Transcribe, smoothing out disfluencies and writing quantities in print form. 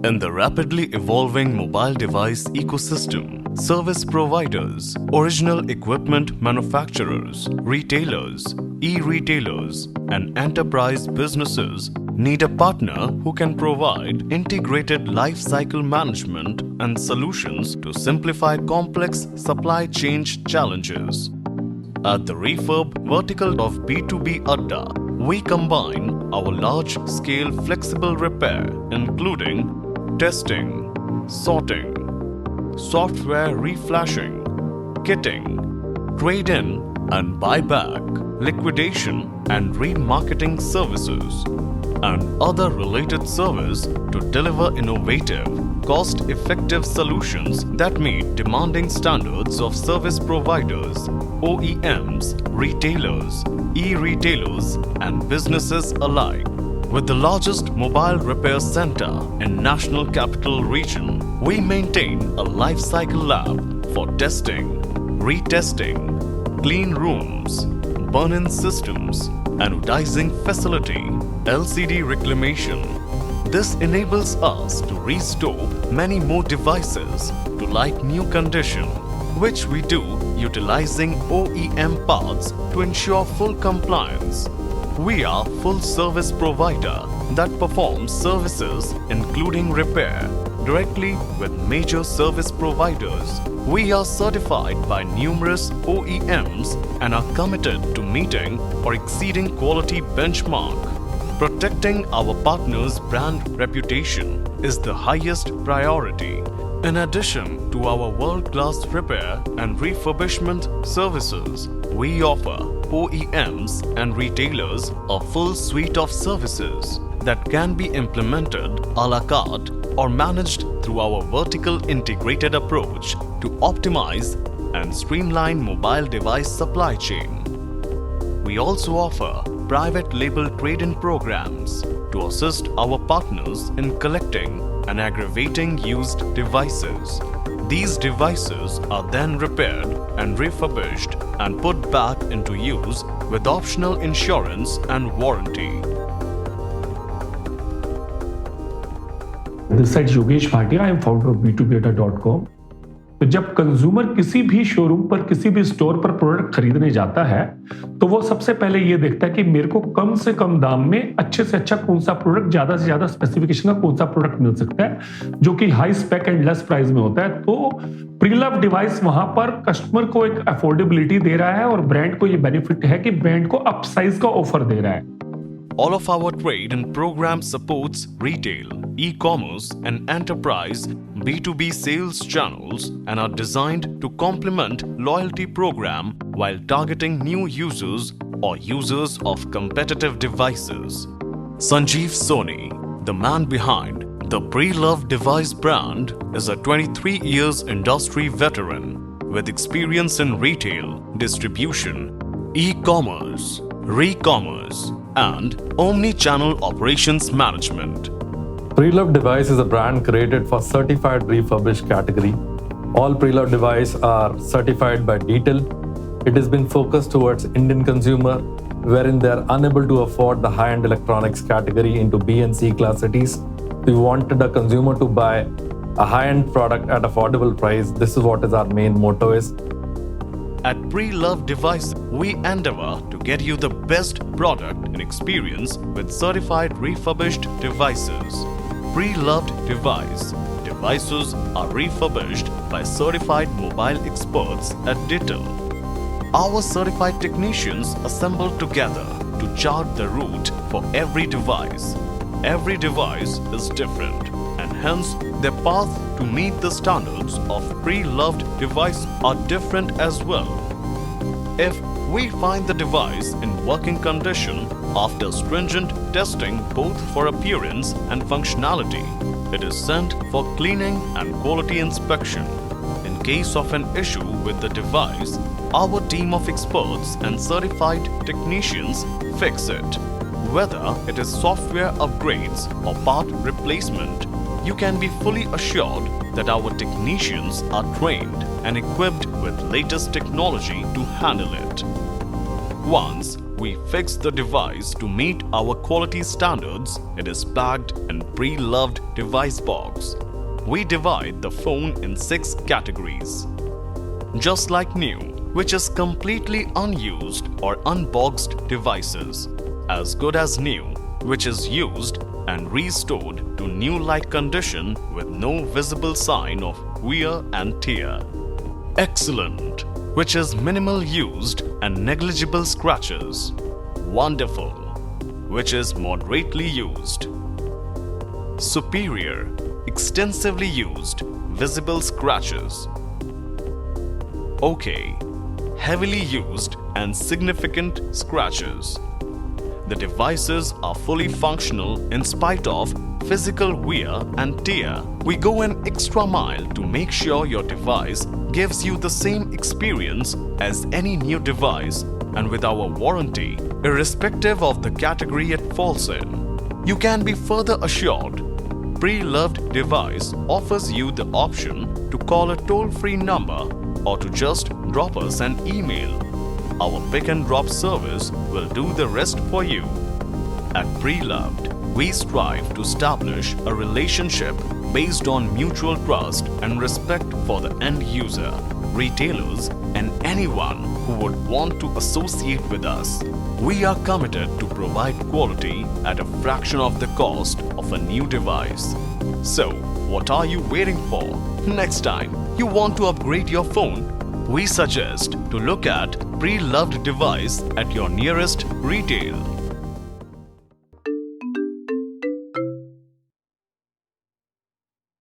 In the rapidly evolving mobile device ecosystem, service providers, original equipment manufacturers, retailers, e-retailers, and enterprise businesses need a partner who can provide integrated life cycle management and solutions to simplify complex supply chain challenges. At the Refurb vertical of B2B Adda, we combine our large-scale flexible repair, including testing, sorting, software reflashing, kitting, trade-in and buyback, liquidation and remarketing services, and other related services to deliver innovative, cost-effective solutions that meet demanding standards of service providers, OEMs, retailers, e-retailers, and businesses alike. With the largest mobile repair center in National Capital Region, we maintain a life cycle lab for testing, retesting, clean rooms, burn-in systems, anodizing facility, LCD reclamation. This enables us to restore many more devices to like new condition, which we do utilizing OEM parts to ensure full compliance. We are full service provider that performs services including repair directly with major service providers. We are certified by numerous OEMs and are committed to meeting or exceeding quality benchmark. Protecting our partners' brand reputation is the highest priority. In addition to our world-class repair and refurbishment services, we offer OEMs and retailers a full suite of services that can be implemented a la carte or managed through our vertical integrated approach to optimize and streamline mobile device supply chain. We also offer private label trade-in programs to assist our partners in collecting and aggravating used devices. These devices are then repaired and refurbished and put back into use with optional insurance and warranty. This side Yogesh Bhatia, I am founder of B2Beta.com. तो जब consumer किसी भी showroom पर किसी भी store पर product खरीदने जाता है तो वो सबसे पहले ये देखता है कि मेरे को कम से कम दाम में अच्छे से अच्छा कौन सा प्रोडक्ट, ज्यादा से ज्यादा स्पेसिफिकेशन का कौन सा प्रोडक्ट मिल सकता है जो कि high spec and less price में होता है। तो प्रीलव डिवाइस वहां पर कस्टमर को एक अफोर्डेबिलिटी दे रहा है और ब्रांड को ये बेनिफिट है कि ब्रांड को अपसाइज का ऑफर दे रहा है। All of our trade and program supports retail, e-commerce and enterprise B2B sales channels and are designed to complement loyalty program while targeting new users or users of competitive devices. Sanjeev Soni, the man behind the Pre-Love device brand, is a 23 years industry veteran with experience in retail, distribution, e-commerce, re-commerce and omni-channel operations management. Pre-Love device is a brand created for certified refurbished category. All Pre-Love devices are certified by Detail. It has been focused towards Indian consumer, wherein they are unable to afford the high-end electronics category into B and C class cities. We wanted a consumer to buy a high-end product at affordable price. This is what is our main motto is. At Pre-Love Device, we endeavor to get you the best product and experience with certified refurbished devices. Pre-Loved Device. Devices are refurbished by certified mobile experts at Detail. Our certified technicians assemble together to chart the route for every device. Every device is different and hence their path to meet the standards of pre-loved device are different as well. If we find the device in working condition after stringent testing both for appearance and functionality, it is sent for cleaning and quality inspection. In case of an issue with the device, our team of experts and certified technicians fix it. Whether it is software upgrades or part replacement, you can be fully assured that our technicians are trained and equipped with latest technology to handle it. Once we fix the device to meet our quality standards, it is packed in pre-loved device box. We divide the phone in 6 categories. Just like new, which is completely unused or unboxed devices. As good as new, which is used and restored to new-like condition with no visible sign of wear and tear. Excellent, which is minimal used and negligible scratches. Wonderful, which is moderately used. Superior, extensively used, visible scratches. Okay, heavily used and significant scratches. The devices are fully functional in spite of physical wear and tear. We go an extra mile to make sure your device gives you the same experience as any new device, and with our warranty, irrespective of the category it falls in. You can be further assured. Pre-loved device offers you the option to call a toll-free number or to just drop us an email. Our pick and drop service will do the rest for you. At Pre-loved, we strive to establish a relationship based on mutual trust and respect for the end user, retailers, and anyone who would want to associate with us. We are committed to provide quality at a fraction of the cost of a new device. So, what are you waiting for? Next time you want to upgrade your phone, we suggest to look at Pre-loved device at your nearest retail.